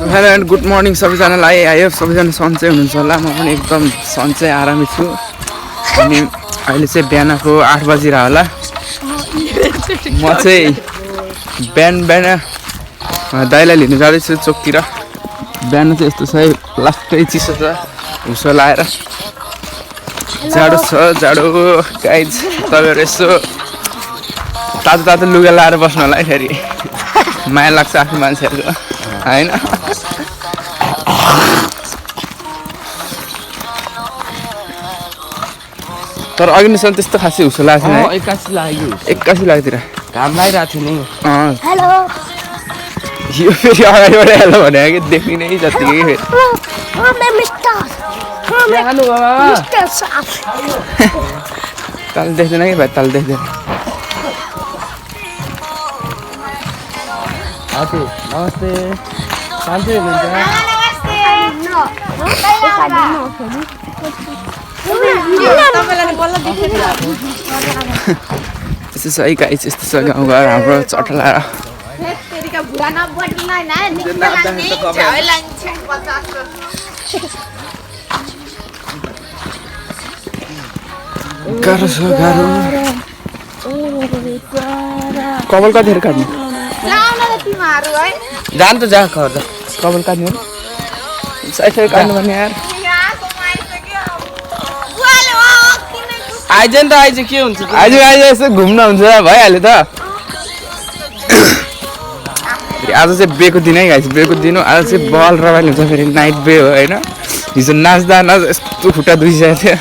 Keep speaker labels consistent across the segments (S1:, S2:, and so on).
S1: Hello and good morning सबैजनालाई। आयो सबैजना सन्चै हुनुहुन्छ होला। म पनि एकदम सन्चै आरामै छु। अनि अहिले चाहिँ बिहानको 8 बजिरह होला। म चाहिँ बिहान दाइलाई लिनु जाँदैछु चोकतिर। बिहान चाहिँ यस्तो छ है, लास्टै चिसो छ, हुसो लाएर जाडो छ। जाडो गाइज, तपाईँहरू यसो तातो तातो लुगा लाएर बस्नु होला है। फेरि माया लाग्छ आफ्नो मान्छेहरूको होइन। तर अघि नै त्यस्तो खासै हुसो लाग्छ है। एक्कासी लाग्थ्यो
S2: घाम लागिरहेको थियो नि।
S1: यो फेरि अगाडिबाट हेलो भने कि देखिनै जत्तिकै फेरि ताल देख्दैन कि भाइ, ताल देख्दैन।
S2: नमस्ते, शान्ति हुनुहुन्छ?
S1: यस्तो छ है गाइस, यस्तो छ गाउँघर हाम्रो चटलाएर। गाह्रो छ गाह्रो। कपाल कतिखेर काट्ने? जान त जा खर कपाल काट्ने हो साइड काट्नु पर्ने यार।
S2: आइज नि त, आइज के हुन्छ?
S1: आज यसो घुम्न हुन्छ भइहाल्यो त। आज चाहिँ बेको दिन है गाइस, बेको दिन हो। आज चाहिँ बल रमाइलो हुन्छ। फेरि नाइट बे हो होइन। हिजो नाच्दा यस्तो खुट्टा दुइसकेको थियो।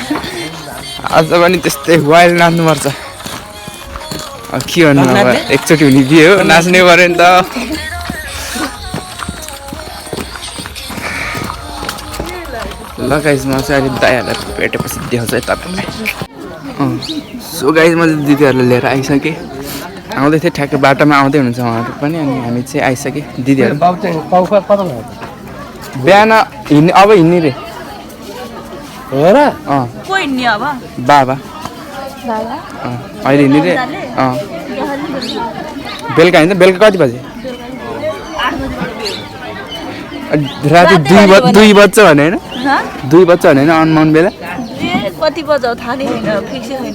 S1: आज पनि त्यस्तै वाइल्ड नाच्नुपर्छ। के भन्नु अब, एकचोटि हुने बिहे हो, नाच्नै पऱ्यो नि त। ल गाइस, म चाहिँ अहिले दाइहरूलाई भेटेपछि देखाउँछ है तपाईँलाई। सो गाइस, म चाहिँ दिदीहरूलाई लिएर आइसकेँ। आउँदै थिएँ, ठ्याक्कै बाटोमा आउँदै हुनुहुन्छ उहाँहरू पनि। अनि हामी चाहिँ आइसकेँ दिदीहरू। बिहान हिँड्ने, अब हिँड्ने रे बाबा अहिले हिँड्ने रे। बेलुका हिँड्छ। बेलुका कति बजे? राति 2 बज्छ भने होइन? 2 बज्छ भने होइन? अनमाउन्ट बेला
S3: कति बज्छ थाहा छैन, फिक्सै छैन।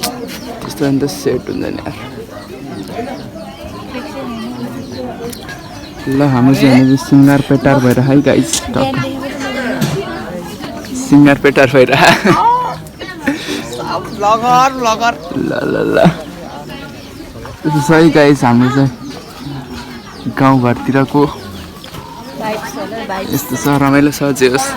S1: त्यस्तो भने त सेट हुँदैन यार। ल हाम्रो चाहिँ सिँगार पेटार भएर है गाइस, सिँगार पेटार भएर। ल ल ल सही गाइस, हाम्रो चाहिँ गाउँघरतिरको यस्तो छ, रमाइलो छ। जे होस्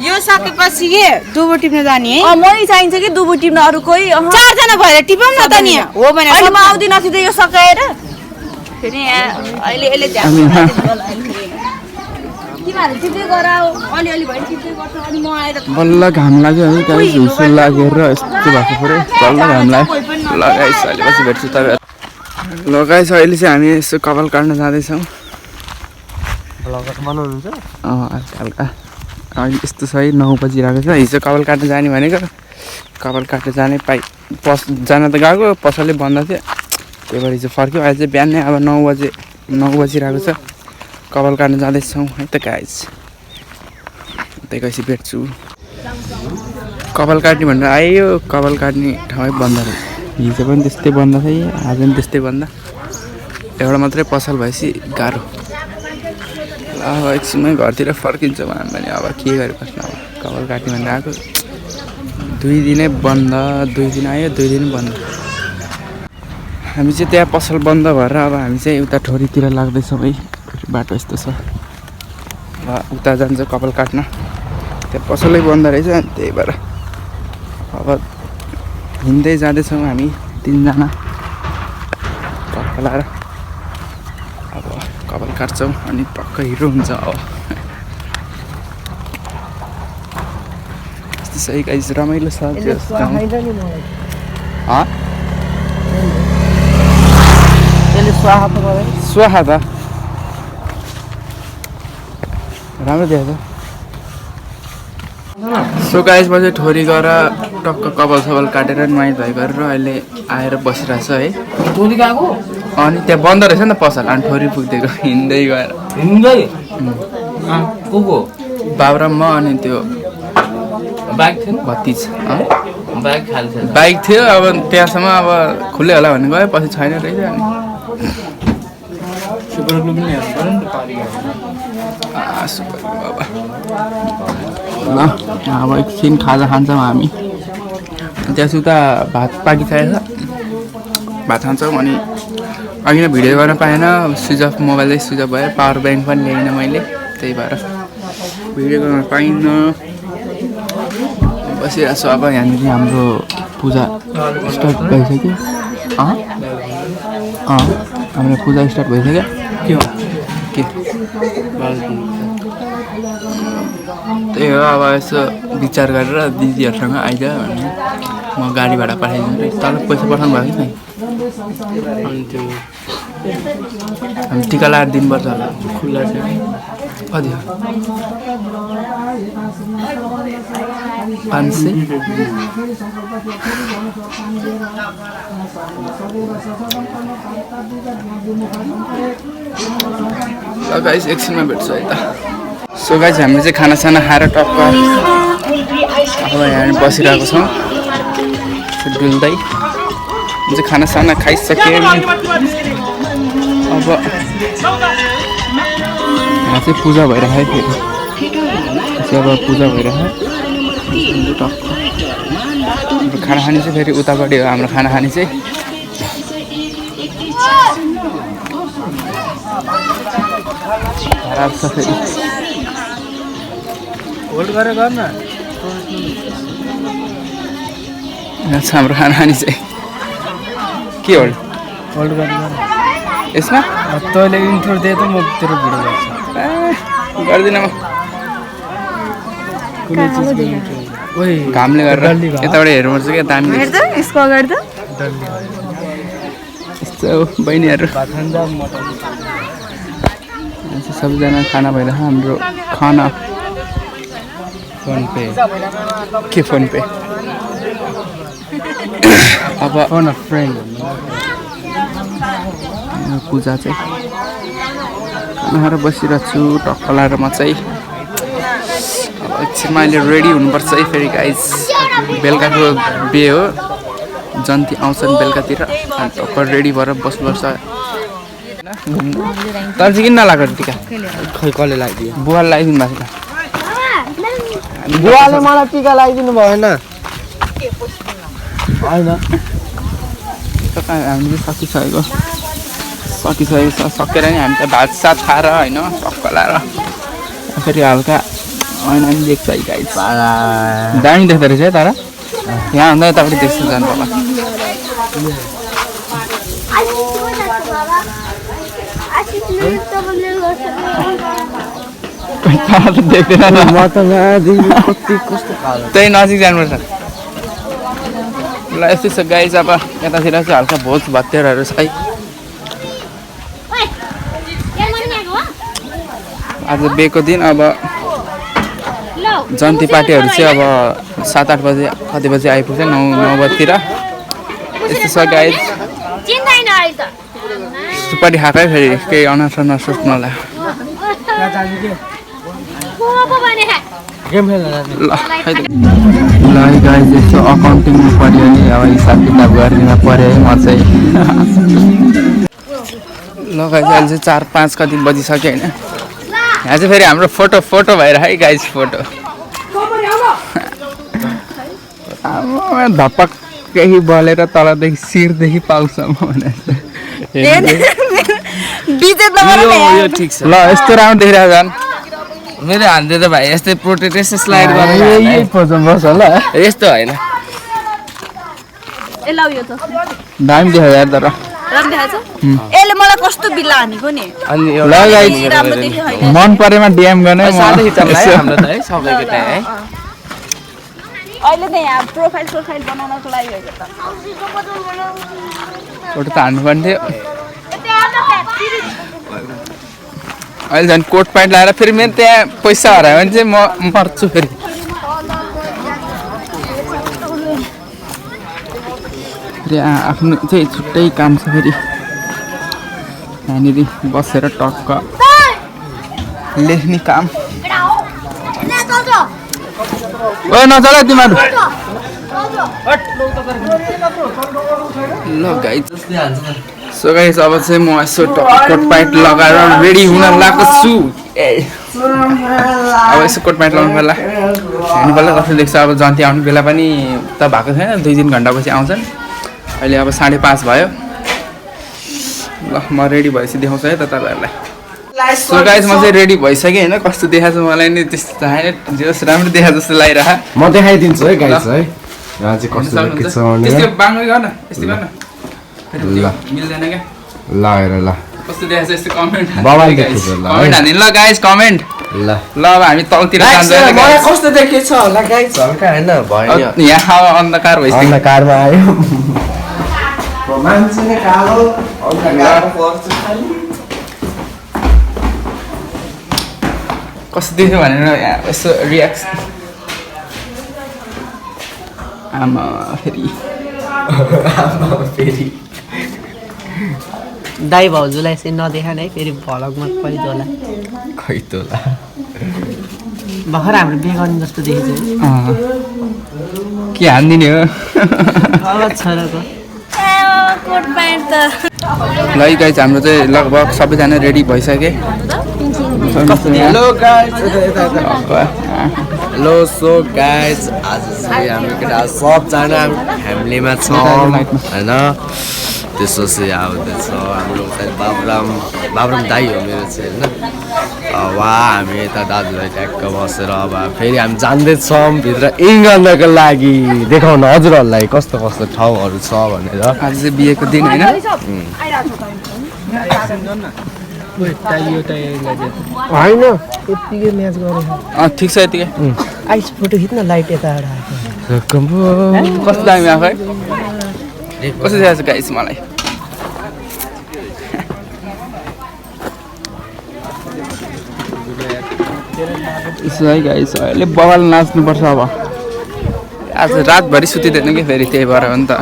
S4: यो सकेपछि के दुबो टिप्न जाने है?
S3: मै चाहिन्छ कि दुबो टिप्न? अरू कोही?
S4: 4 जना भएर टिपौँ न त नि। हो भने
S3: अहिले म आउँदिन त यो सकाएर फेरि अहिले यसले तिमीहरू टिप्दै गर, अलिअलि भयो टिप्दै गर्छ। अनि म आएर
S1: बल्ल घाम लाग्यो है गाइस, हुसो लागेर यस्तो भएको पुरै बल्ल घाम लाग्यो। ल गाइस, अहिले पछि भेट्छु तपाईँ। ल गाइस, अहिले चाहिँ हामी यसो कपाल काट्न जाँदैछौँ। हल्का हल्का अहिले यस्तो छ है, 9 बजिरहेको छ। हिजो कपाल काट्न जाने भनेको, कपाल काट्न जाने जान त गएको, पसलै बन्द थियो। त्यही भएर हिजो फर्क्यो। अहिले चाहिँ बिहानै अब 9 बजिरहेको छ। कपाल काट्न जाँदैछौँ है त गाइस। त्यही गएपछि भेट्छु। कपाल काट्ने भनेर आयो, कपाल काट्ने ठाउँै बन्द रहेछ। हिजो पनि त्यस्तै बन्द थियो, आज पनि त्यस्तै बन्द। एउटा मात्रै पसल भएपछि गाह्रो। अब एकछिनमै घरतिर फर्किन्छ भने अब के गरेर बस्नु। अब कपाल काट्ने भनेर आएको, 2 दिनै बन्द। 2 दिन आयो, 2 दिन बन्द। हामी चाहिँ त्यहाँ पसल बन्द भएर अब हामी चाहिँ उता ठोरीतिर लाग्दैछौँ है। बाटो यस्तो छ, उता जान्छ कपाल काट्न। त्यहाँ पसलै बन्द रहेछ, त्यही भएर अब हिँड्दै जाँदैछौँ हामी 3 जना कपाल लाएर। अब कपाल काट्छौँ अनि टक्क हिरो हुन्छ। अब यस्तो सही गाइस, रमाइलो छ। स्वाहा त राम्रो देखेको सो गाइस म चाहिँ ठोरी गएर टक्क कपाल सपाल काटेर नुहाइ धुवाइ गरेर अहिले आएर बसिरहेको छ है
S2: टोली गएको
S1: अनि त्यहाँ बन्द रहेछ नि त पसल अनि ठोरी पुगिदिएको हिँड्दै गएर
S2: हिँड्दै को
S1: बाबुरा म अनि त्यो
S2: बाइक थियो
S1: भतिज
S2: बाइक खाली छ
S1: बाइक थियो अब त्यहाँसम्म अब खुल्लै होला भन्ने गयो पछि छैन रहेछ अनि
S2: सुपर ग्लु पनि हेर्नु पर्यो नि त पारी
S1: सुपर बाबा ल अब एकछिन खाजा खान्छौँ हामी त्यहाँ उता भात पाकिसकेको छ भात खान्छौँ अनि अघि नै भिडियो गर्न पाएन स्विच अफ मोबाइल चाहिँ स्विच अफ भयो पावर ब्याङ्क पनि ल्याइनँ मैले त्यही भएर भिडियो गर्न पाइनँ बसिरहेको छु अब यहाँनिर हाम्रो पूजा स्टार्ट भइसक्यो हाम्रो पूजा स्टार्ट भइसक्यो के त्यही हो अब यसो विचार गरेर दिदीहरूसँग आइज भने म गाडी भाडा पठाइदिन्छु तल पैसा पठाउनु भएको छैन
S2: अनि त्यो
S1: हामी टिका लाएर दिनुपर्छ होला
S2: खुल्ला छ
S1: कति 500 गाइस एकछिनमा भेट्छु है त सो गाइस हामीले चाहिँ खानासाना खाएर टक्क अब यहाँ बसिरहेको छौँ डुल्दै चाहिँ खानासाना खाइसक्यो अब यहाँ चाहिँ पूजा भइरहेको फेरि अब पूजा भइरहेको टक्क खाना खाने चाहिँ फेरि उतापट्टि हो हाम्रो खाना खाने चाहिँ फेरि
S2: होल्ड गरेर गर्न
S1: यहाँ छ हाम्रो खाना खाने चाहिँ के होल्ड
S2: होल्ड गरेर
S1: यसमा
S2: तैँले इन्ट्रो दिए त म तेरो भिडियो गर्छु
S1: गर्दिनँ म
S2: कुनै चिजको इन्ट्रो ओइ
S1: घामले गरेर यताबाट हेर्नुपर्छ क्या दामी
S3: हेर्दा यसको अगाडि त
S1: यस्तो बहिनीहरू
S2: भातखण्डा मटन
S1: सबैजना खाना भइरहेको हाम्रो खाना
S2: फोन पे
S1: के फोन पे अब
S2: फोन अ फ्रेन्ड
S1: पूजा चाहिँ खाना खाएर बसिरहेको छु टक्क लाएर म चाहिँ अब एकछिनमा अहिले रेडी हुनुपर्छ है फेरि गाइस बेलुकाको बे हो जन्ती आउँछन् बेलुकातिर अनि टक्क रेडी भएर बस्नुपर्छ तर चाहिँ किन नलाएको टिका
S2: खै कसले लगाइदियो
S1: बुवाले लगाइदिनु भएको छ
S2: बुवाले मलाई टिका लगाइदिनु भएन होइन
S1: हामीले चाहिँ सकिसकेको छ सकेर नि हामी त भात सात खाएर होइन टक्क लाएर फेरि हल्का ऐना पनि देख्छ है गाइस दामी देख्दो रहेछ है तर यहाँ भन्दा यतापट्टि देख्छ जानु होला देख्दैन
S2: म त कति कस्तो
S1: त्यही नजिक जानुपर्छ ल यस्तै छ गाइस अब यतातिर चाहिँ हल्का भोज भत्तेरहरू छ है आज बेको दिन अब जन्ती पार्टीहरू चाहिँ अब 7-8 बजे कति बजी आइपुग्छ 9 बजीतिर यस्तो छ गाइस सुपारी खाएकै फेरि केही अनार नसोच्नुलाई
S2: गेम खेल्न
S1: ल गाइस यस्तो अकाउन्टिङ पऱ्यो नि अब हिसाब किताब गरेर पऱ्यो है म चाहिँ ल गाइस अहिले चाहिँ 4-5 कति बजिसक्यो होइन यहाँ चाहिँ फेरि हाम्रो फोटो भइरहेको है गाइस फोटो धपक केही बलेर तलदेखि शिरदेखि पाउँछौँ भनेर
S2: यो ठिक छ
S1: ल यस्तो राम्रो देखिरहेको झन्
S2: मेरो हान्दै त भाइ यस्तै प्रोटेक्ट यस्तै स्लाइड गरेर
S1: बस ल
S2: यस्तो होइन
S1: दामी देखायो यार तर
S3: यसले मलाई कस्तो बिल्ला हानेको नि
S2: अनि
S1: ल गाइस
S3: राम्रो देख्यो होइन
S1: मन परेमा डिएम गर्ने
S2: साथै खिच्नु है हाम्रो त है सबैको त्यहाँ है
S3: अहिले त यहाँ प्रोफाइल बनाउनको लागि हो त
S1: फोटो त हान्नुपर्ने थियो अहिले झन् कोट प्यान्ट लगाएर फेरि मेरो त्यहाँ पैसा हरायो भने चाहिँ म मर्छु फेरि फेरि आफ्नो चाहिँ छुट्टै काम छ फेरि यहाँनिर बसेर टक्क लेख्ने काम ओ नचल तिमीहरू ल गाइस सो गाइस अब चाहिँ म यसो कोट प्यान्ट लगाएर रेडी हुन लागेको छु अब यसो कोट प्यान्ट लगाउनु पर्ला हेर्नु पर्ला कस्तो देख्छ अब जन्ती आउने बेला पनि त भएको छैन 2-3 घन्टापछि आउँछन् अहिले अब 5:30 भयो ल म रेडी भएपछि देखाउँछु है त तपाईँहरूलाई सो गाइस म चाहिँ रेडी भइसकेँ होइन कस्तो देखाएको छ मलाई नि त्यस्तो थाहा छैन जस राम्रो देखा जस्तो लागिरह
S5: म देखाइदिन्छु है गाइस है यहाँ चाहिँ कस्तो देखिन्छ
S1: यस्तो बाङ्गै गर्न यस्तो गर्न ल मिल्दैन क्या
S5: ल हेर ल
S1: कस्तो देखाएको छ यस्तो कमेन्ट
S5: बवाल देखेछ ल
S1: कमेन्ट हान्दिनु ल गाइस कमेन्ट
S5: ल
S1: ल अब हामी तलतिर जान्छौँ
S5: मलाई कस्तो देखेछ होला गाइस हल्का हैन भयो
S1: यहाँ अन्धकार भइसक्यो
S5: अन्धकारमा आयो मान्छे नै कालो अन्धकारमा पर्छ खाली
S1: कस्तो देख्यो भनेर यहाँ यसो रियाक्सन आमा फेरि
S4: दाइ भाउजूलाई चाहिँ नदेखा नै फेरि भ्लगमा कहिले होला
S5: खै त होला
S4: भर्खर हाम्रो बिहे गर्ने जस्तो देखेछ
S1: के हानिदिने हो
S4: अब छोराको
S3: कोट प्यान्ट त
S1: ल गाइस हाम्रो चाहिँ लगभग सबैजना रेडी भइसके
S5: hello guys hello so guys आज चाहिँ हाम्रो केटा सबजना फ्यामिलीमा छौँ होइन त्यसपछि आउँदैछ हाम्रो चाहिँ बाबुराम दाइ हो मेरो चाहिँ होइन उहाँ हामी यता दाजुभाइ ट्याक्क बसेर अब फेरि हामी जाँदैछौँ भित्र इन गर्नको लागि देखाउन हजुरहरूलाई कस्तो कस्तो ठाउँहरू छ भनेर
S1: आज चाहिँ बिहेको दिन होइन
S4: होइन यत्तिकै म्याच गरेर
S1: ठिक छ यतिकै
S4: आइस फोटो खिच्न लाइट यताबाट आएको
S1: कस्तो दामी आएको है कस्तो देखाएको छ गाइस मलाई यसो है गाइस अहिले बवाल नाच्नुपर्छ अब आज रातभरि सुतिँदैन कि फेरि त्यही भएर हो नि त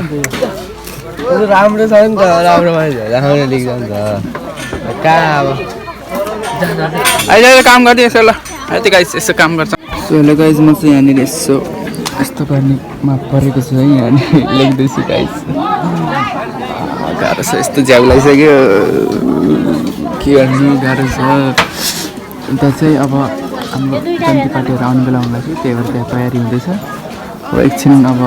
S5: राम्रो छ नि त राम्रो मान्छे राम्रो लेख्छ नि त कहाँ अब
S1: अहिले काम गरिदिएँ यसो ल यति गाइस यसो काम गर्छ सो हेलो गाइस म चाहिँ यहाँनिर यसो यस्तो गर्नेमा परेको छु है यहाँनिर लेख्दैछु गाइस गाह्रो छ यस्तो झ्याउ लागिसक्यो के गर्नु गाह्रो छ अन्त चाहिँ अब हाम्रो जन्ती पार्टीहरू आउने बेला हुँदैछ त्यही भएर त्यहाँ तयारी हुँदैछ अब एकछिन अब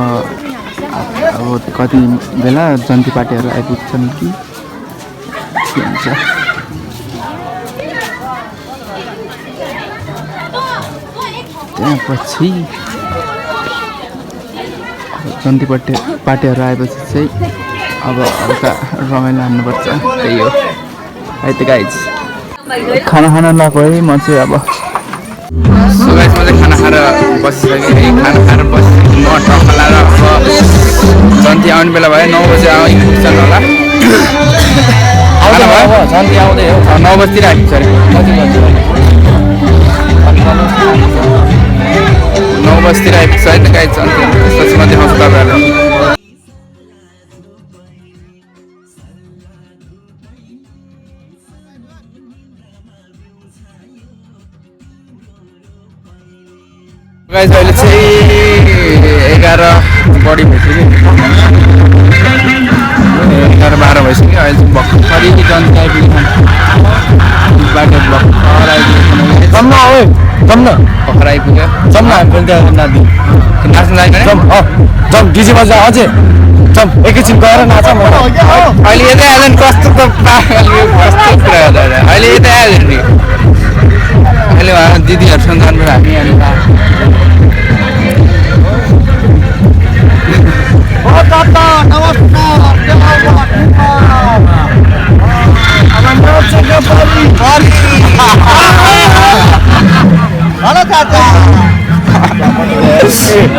S1: कति बेला जन्ती पार्टीहरू आइपुग्छन् कि के हुन्छ त्यहाँपछि जन्ती पार्टीहरू आएपछि चाहिँ अब हल्का रमाइलो हान्नुपर्छ त्यही हो है त गाइज खाना खान नगएँ म चाहिँ अब सो गाइस म चाहिँ खाना खाएर बसिसकेँ है खाना खाएर बसिसकेँ म टक्क लाएर अब जन्ती आउने बेला भयो 9 बजी आइपुग्छन् होला
S5: जन्ती आउँदै हो
S1: 9 बजीतिर आइपुग्छ अरे 9 बजीतिर आइपुग्छ है त गाइस जन्ती त्यसपछि म देखाउँछु तपाईँहरूलाई गाइस अहिले चाहिँ 11 बढी भइसक्यो 11-12 भइसक्यो अहिले चाहिँ भर्खरै जन्ती आइपुग्छ बाटो भर्खर आइपुग्छ
S5: जम्न ओए जम्न
S1: भर्खर आइपुग्यो
S5: जम्न हामी पनि त्यहाँ नाच्नु
S1: नाच्नु लाग्यो
S5: जम डिजे बजा अझै जम एकैछिन गएर नाच
S1: अहिले यतै आयो नि कस्तो त कस्तो कुरा हो दादा अहिले यतै आयो नि अहिले दिदीहरूसँग जानुपर्छ हामी अनि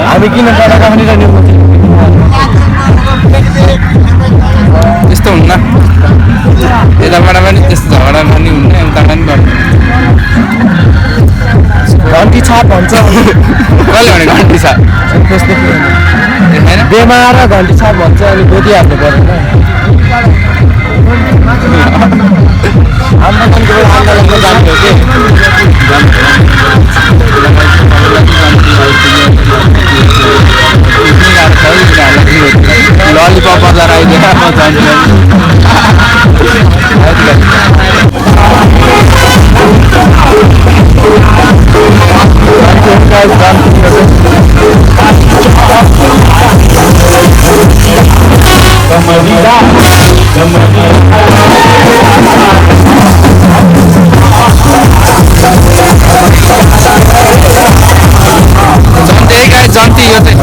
S5: हामी किन पढाएको भनिरहने
S1: त्यस्तो हुन्न यताबाट पनि त्यस्तो झगडा पनि हुन्न उता पनि गर्नु
S5: घन्टी छाप भन्छ
S1: कसले भने घन्टी छ
S5: त्यस्तो
S1: छैन
S5: बेमार घन्टी छ भन्छ अनि बोकिहाल्नु पर्दैन आन्दोलनको आन्दोलनमा जान्थ्यो कि ललिपप लगाइदिएर म जान्छु
S1: जन्ती यो चाहिँ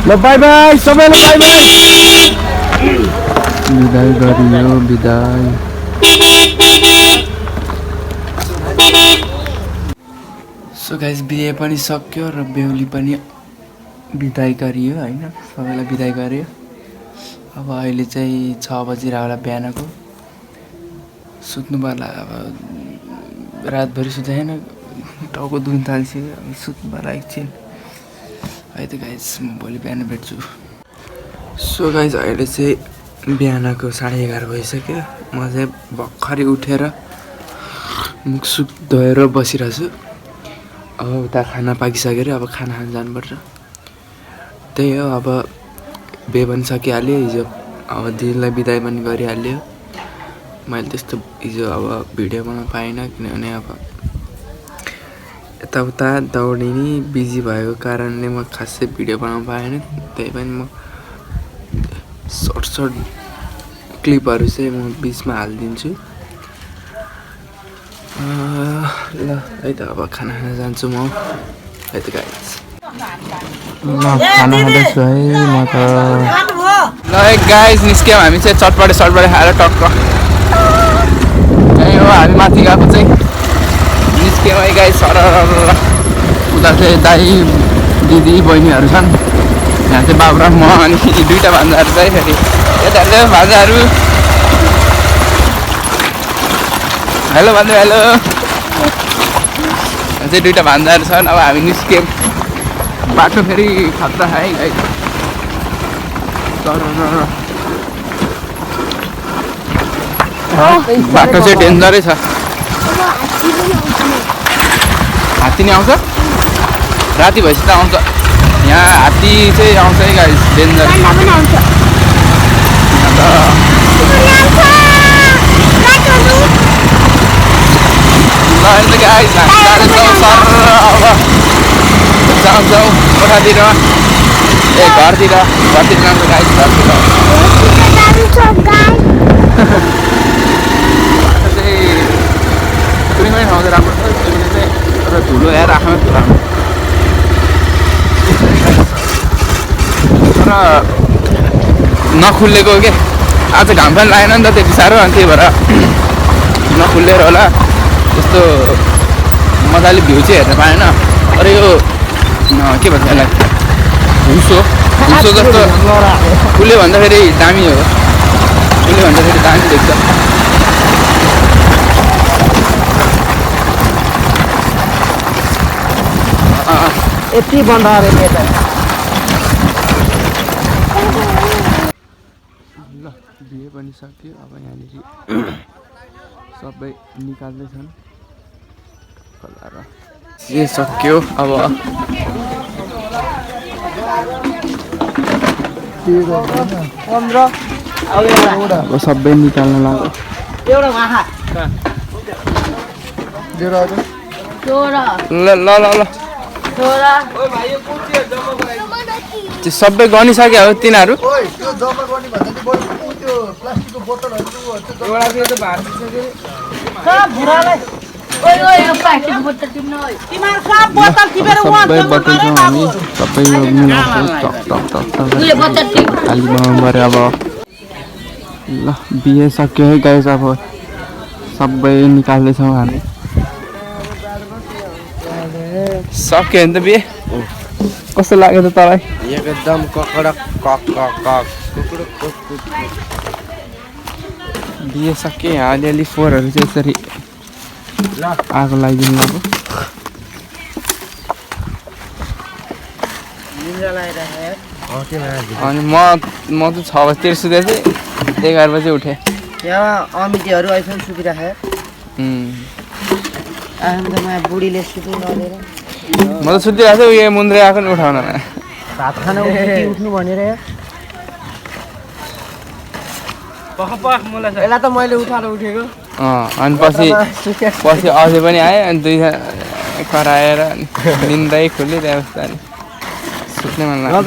S5: ल बाई बाई सबैलाई बाई बाई
S1: विदाई गरियो विदाई सो गाइस बिहे पनि सक्यो र बेहुली पनि बिदाई गरियो हैन सबैलाई बिदाई गर्यो अब अहिले चाहिँ 6 बजिरहेको होला बिहानको सुत्नु पर्ला अब रातभरि सुतेन टाउको दुख्न थाल्छ अब सुत्नु पर्ला एकछिन है त गाइस म भोलि बिहान भेट्छु सो गाइस अहिले चाहिँ बिहानको 11:30 भइसक्यो म चाहिँ भर्खरै उठेर मुख सुख धोएर बसिरहेको छु अब उता खाना पाकिसक्यो अब खाना खान जानुपर्छ त्यही हो अब बिहे पनि सकिहाल्यो हिजो अब दिदीलाई बिदाई पनि गरिहाल्यो मैले त्यस्तो हिजो अब भिडियो बनाउन पाइनँ किनभने अब यताउता दौडिने बिजी भएको कारणले म खासै भिडियो बनाउन पाएन त्यही पनि म सर्ट क्लिपहरू चाहिँ म बिचमा हालिदिन्छु ल है त अब खाना खान जान्छु म है त गाइस ल खाना खाँदैछु है म त ल गाइस निस्क्यौँ हामी चाहिँ चटपटे खाएर टक्क यही हो हामी माथि गएको चाहिँ निस्क्यौँ है गाइस उता चाहिँ दाइ दिदी बहिनीहरू छन् यहाँ चाहिँ बाबु र म अनि 2टा भान्जाहरू चाहिँ फेरि यता चाहिँ भान्जाहरू हेलो भन्नु हेलो यहाँ चाहिँ 2टा भान्जाहरू छन् अब हामी निस्क्यौँ बाटो फेरि खतरा है गाइस बाटो चाहिँ डेन्जरै छ हात्ती नै आउँछ राति भएपछि त आउँछ यहाँ हात्ती चाहिँ आउँछ है गाइस डेन्जर ल अहिले गाइस हामी जाँदैछौँ सर अब जाउँछौँ कोठातिर ए घरतिर जान्छ गाइस घरतिर कुनै ठाउँ चाहिँ राम्रो छ तर धुलो हेर आँखामा धुलो तर नखुल्लेको के आज घाम पनि लागेन नि त त्यति साह्रो अनि त्यही भएर नखुल्लेर होला त्यस्तो मजाले भ्यू चाहिँ हेर्न पाएन तर यो के भन्छ यसलाई भुसो जस्तो फुल्यो भन्दाखेरि दामी हो फुल्यो भन्दाखेरि दामी देख्छ
S2: यति बन्द अरे
S1: ल बिहे पनि सक्यो अब यहाँनिर सबै निकाल्दैछन् खोलाएर ए सक्यो अब अब सबै निकाल्न लाग्यो ल ल ल ल त्यो सबै गनिसक्यो हो तिनीहरू सबै बटुल्छौँ हामी सबै मिलाउँछौँ खाली बनाउनु पऱ्यो अब ल बिहे सक्यो है गाइस अब सबै निकाल्दैछौँ हामी सक्यो भने त बिहे कस्तो लाग्यो त तँलाई
S5: एकदम ककडक
S1: बिहे सक्यो यहाँ अलिअलि फोहोरहरू चाहिँ यसरी आगो लगाइदिनु अब अनि म चाहिँ 6 बजीतिर सुते चाहिँ 11 बजी उठेँ
S2: यहाँ अमितीहरू आइफोन सुतिराखे बुढीले सुत्नु नदिएर
S1: म त सुतिरहेको छु उयो मुन्द्रे आएको नि उठाउन
S2: भात खाना उठ्नु भनेर यसलाई त मैले उठाएर उठेको
S1: अनि पछि अझै पनि आयो अनि 2 कराएर निन्दै खुल्यो त्यहाँ अनि सुत्ने मन लाग्यो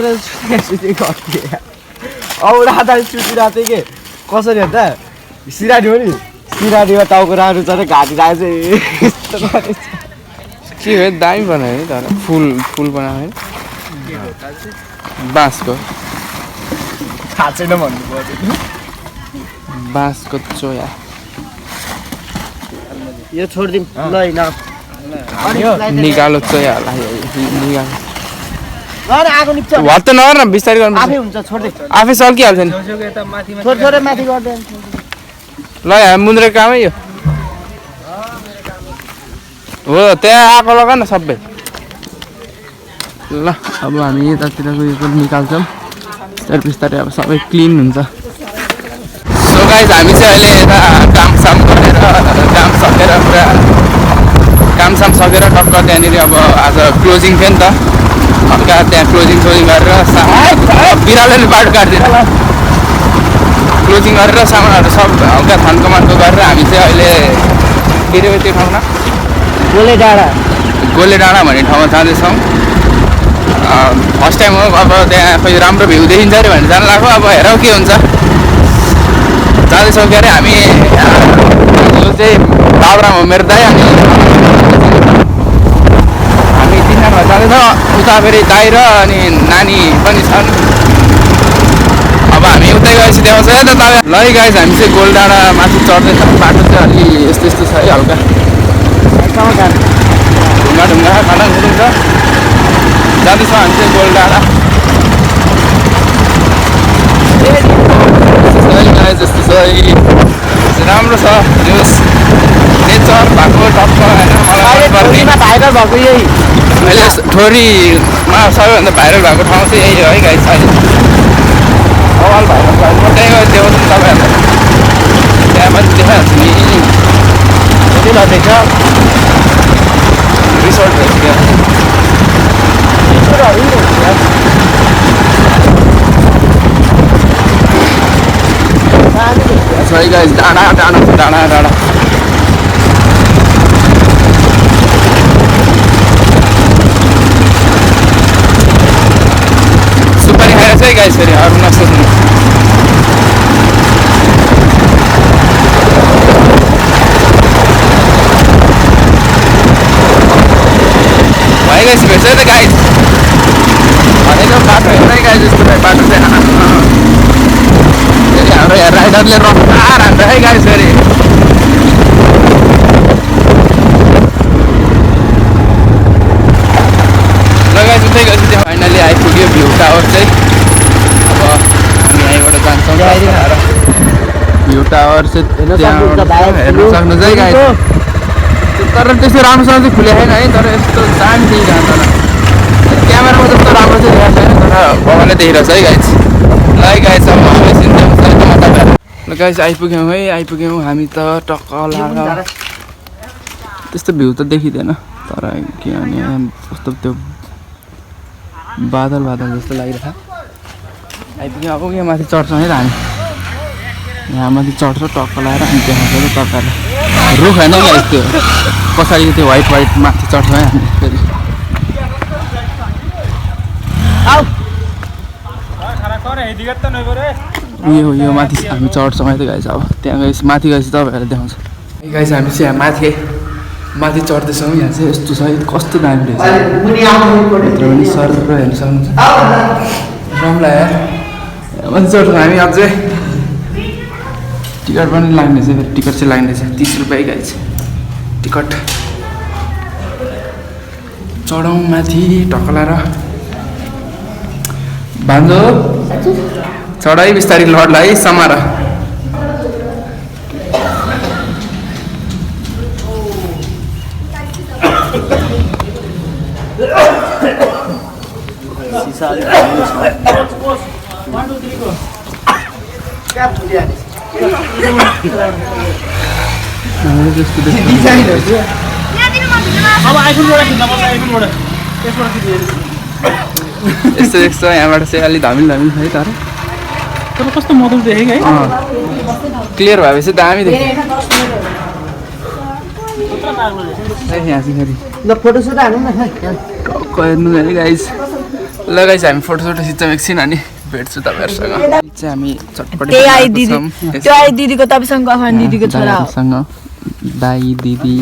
S2: औरा सुतिरहेको थिएँ कि कसरी हो त सिराडी हो नि सिराडीमा टाउको राम्रो छ र घाँटी राखेको चाहिँ
S1: के हो दामी बनायो नि तर फुल बनायो बाँसको
S2: थाहा छैन भन्नु पर्यो
S1: बाँसको चोया
S2: यो छोडिदिउँ ल
S1: निकालो चोया होला निकालो
S2: आगो निप्छ
S1: भत्त नगर न बिस्तारै गर्नु
S2: आफै हुन्छ छोडिदिउँ
S1: आफै सल्किहाल्छ नि
S2: थोरै माथि गर्दैन
S1: ल यहाँ मुन्द्रे कामै यो हो त्यहाँ आएको लगा न सबै ल अब हामी यतातिरको यो पनि निकाल्छौँ बिस्तारै अब सबै क्लिन हुन्छ सो गाइस हामी चाहिँ अहिले यता कामसाम सकेर पुरा कामसाम सकेर टक्क त्यहाँनिर अब आज क्लोजिङ थियो नि त हल्का त्यहाँ क्लोजिङ गरेर बिरालोले बाटो काटिदिएर क्लोजिङ गरेर सामानहरू सब हल्का थान्को गरेर हामी चाहिँ अहिले के अरे त्यो ठाउँमा गोले डाँडा भन्ने ठाउँमा जाँदैछौँ फर्स्ट टाइम हो अब त्यहाँ खोइ राम्रो भ्यू देखिन्छ अरे भनेर जानु लाग्यो अब हेरौँ के हुन्छ जाँदैछौँ के अरे हामी यो चाहिँ बाबुराम हो मेरो दाइ अनि हामी 3 जना जाँदैछौँ उता फेरि दाइ र अनि नानी पनि छन् अब हामी उतै गएपछि देखाउँछ है त तपाईँ ल गाइस हामी चाहिँ गोलडाँडा माथि चढ्दैछौँ बाटो चाहिँ अलि यस्तो छ है हल्का ढुङ्गा खाना गुरुङ छ जाँदैछौँ हामी चाहिँ गोलडाँडा यस्तो छ राम्रो छ न्युज चर भएको टक्क होइन मलाई मनपर्ने
S2: भाइरल भएको यही
S1: अहिले ठोरीमा सबैभन्दा भाइरल भएको ठाउँ चाहिँ यही हो है गाइस अहिले अल भाइरल भयो म त्यही गएर देखाउँछु नि तपाईँहरूलाई त्यहाँ माथि देखाइहाल्छु नि
S2: कति नदेख्छ
S1: रिसोर्ट रहेछ त्यहाँ है गाइस डाँडा डाँडा छ डाँडा डाँडा सुपारी खाएर चाहिँ गाइस फेरि अरू नसोच्नु भयो गाइस भेट्छ है त गाइस भनेको बाटो हेर्दै गाइस जस्तो बाटो चाहिँ फेरि हाम्रो यहाँ राइडरले रफ्तार हान्छ है गाइस फेरि लगाइस उतै गएपछि त्यहाँ फाइनली आइपुग्यो भ्यू टावर चाहिँ अब हामी यहीँबाट जान्छौँ भ्यू टावर चाहिँ त्यहाँबाट हेर्न सक्नुहुन्छ है गाइस तर त्यस्तो राम्रोसँग चाहिँ खुलेको छैन है तर यस्तो शान्ति जाँदैन क्यामेरामा जस्तो राम्रो चाहिँ देखाएको छैन तर भगवानले देखिरहेछ है गाइस ल गाइस अब ल गाइस आइपुग्यौँ है आइपुग्यौँ हामी त टक्क लाएर त्यस्तो भ्यू त देखिँदैन तर के भने कस्तो त्यो बादल बादल जस्तो लागिरहेको आइपुग्यौँ अब यहाँ माथि चढ्छौँ है त हामी यहाँ माथि चढ्छ टक्क लगाएर अनि देखाउँछ त तपाईँहरूलाई रुख होइन गाइस त्यो पछाडि त्यो व्हाइट व्हाइट माथि चढ्छौँ है हामी फेरि यो माथि हामी चढ्छौँ है त गाइस अब त्यहाँ गएपछि माथि गएपछि तपाईँहरूलाई देखाउँछ गाइस हामी चाहिँ यहाँ माथि चढ्दैछौँ यहाँ चाहिँ यस्तो छ कस्तो दामी रहेछ भित्र पनि सर हेर्नु सक्नुहुन्छ रमला यार माथि चढ्छौँ हामी अझै टिकट पनि लाग्ने छ फेरि टिकट चाहिँ लाग्ने छ 30 रुपियाँ गाइस टिकट चढौँ माथि टक्क लाएर भान्जो चढाइ बिस्तारै लडलाई समार यस्तो देख्छ यहाँबाट चाहिँ अलिक धमिल धमिल है तर
S6: कस्तो मधुर देखेँ है
S1: क्लियर भएपछि दामी देख्छ यहाँ चाहिँ फेरि
S2: ल फोटोसुट हाल्नु न
S1: हेर्नु है गाइस ल गाइस हामी फोटोसोटो खिच्छौँ एकछिन अनि भेट्छु तपाईँहरूसँग चाहिँ हामी चटपटी
S3: दिदीको तपाईँसँग गफान दिदीको छोरा हो
S1: दाई दिदी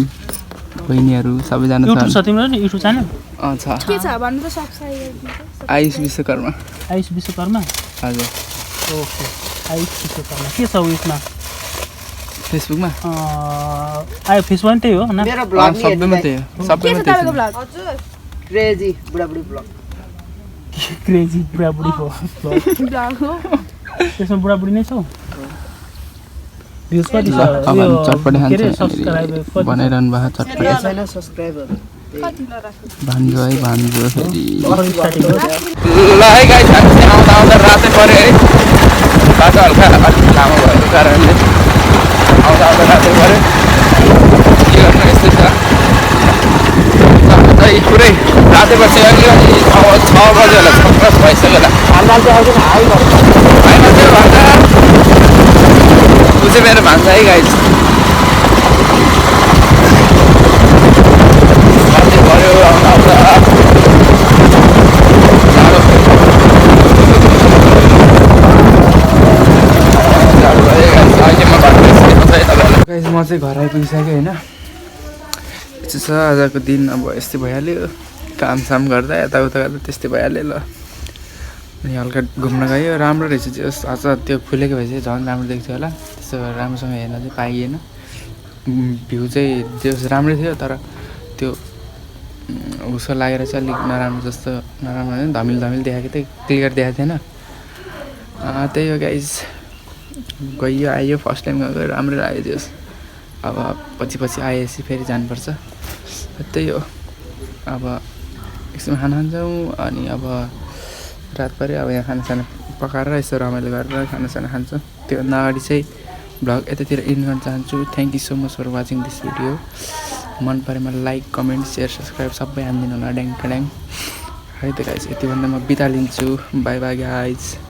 S1: बहिनीहरू सबैजना
S6: युट्युब छ तिम्रो नि युट्युब च्यानल
S1: छ
S3: के छ भन्नु त सक्छ
S1: आयुष विश्वकर्मा हजुर
S6: ओके आयुष विश्वकर्मा के छ उयसमा
S1: फेसबुकमा
S6: आयो फेसबुक त्यही हो न
S2: मेरो ब्लग नि
S1: सबैमा त्यही हो सबैमा त्यही छ
S3: हजुर
S2: क्रेजी बुढाबुढी ब्लग
S6: क्रेजी बुढाबुढीको त्यसमा बुढाबुढी नै छौ भ्युज कति छ
S1: अब हामी चटपटी
S6: के अरे
S1: खान्छ
S6: सब्स्क्राइबर
S1: बनाइरहनु भएको चटपटी
S2: छैन सब्स्क्राइबर
S1: भान्जो है भान्जो फेरि
S6: स्टार्टिङ
S1: ल है गाइस हामी चाहिँ आउँदा आउँदा रातै पऱ्यो है बाटो हल्का अलिक लामो भएको कारणले आउँदा आउँदा रातै पऱ्यो के गर्नु यस्तै छ चाहिँ पुरै रातै बसिसक्यो अनि 6 बजे होला 6 भइसक्यो होला होइन त्यो भान्जा ऊ चाहिँ मेरो भान्जा है गाइस रातै पऱ्यो आउँदा आउँदा म चाहिँ घर आइपुगिसकेँ होइन यस्तो छ आजको दिन अब यस्तै भइहाल्यो कामसाम गर्दा यताउता गर्दा त्यस्तै भइहाल्यो ल अनि हल्का घुम्न गयो राम्रो रहेछ त्यो आज त्यो फुलेको भए चाहिँ झन् राम्रो देख्थ्यो होला त्यस्तो राम्रोसँग हेर्न चाहिँ पाइएन भ्यू चाहिँ त्यो राम्रै थियो तर त्यो उसो लागेर चाहिँ अलिक नराम्रो जस्तो नराम्रो होइन धमिल धमिल देखाएको थियो क्लियर देखाएको थिएन त्यही हो गाइस गयो आयो फर्स्ट टाइम गएको राम्रै लाग्यो त्यो अब पछि आएपछि फेरि जानुपर्छ त्यही हो अब एकछिन खाना खान्छौँ अनि अब रात पऱ्यो अब यहाँ खानासाना पकाएर यसो रमाइलो गरेर खानासाना खान्छौँ त्योभन्दा अगाडि चाहिँ भ्लग यतातिर इन्ड गर्न चाहन्छु thank you so much for watching this video मन परेमा लाइक कमेन्ट सेयर सब्सक्राइब सबै हानिदिनु होला ड्याङ है त गाइज यति भन्दा म बिदा लिन्छु बाई बाई गाइज